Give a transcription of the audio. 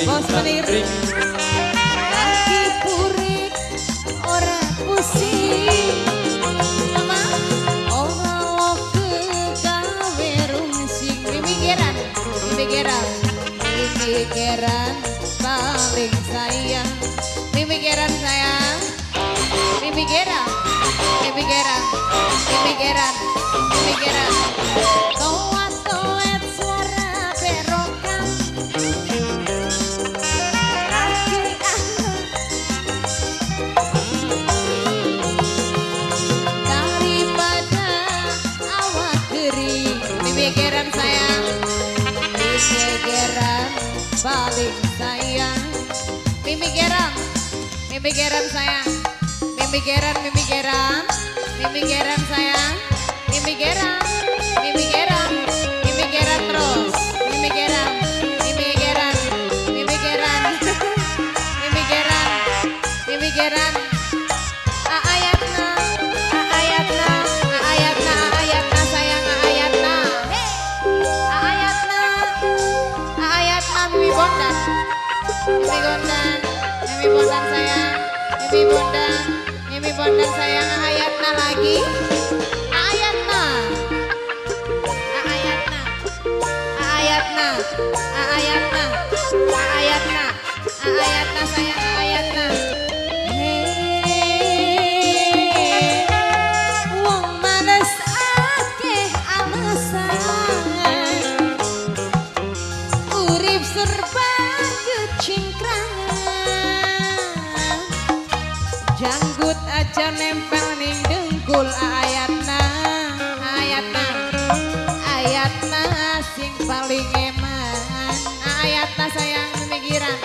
Bos menir lagi purik ora pusing mama ora lo kegawe rungsing mimikiran paling sayang mimikiran sayang mimikiran toat suara berokan daripada awak kering mimikiran sayang mimikiran paling sayang mimikiran sayang mimikiran sayang mimikiran terus mimikiran ayatna sayang ayatna mimi bondan sayang mimi bondan sayang ayatna lagi ayatna sayang ayatna wong males akeh alasan urip serba kecingkrangan janggut aja nempel ning dengkul ayatna sing paling eman ayatna sayang mimikiran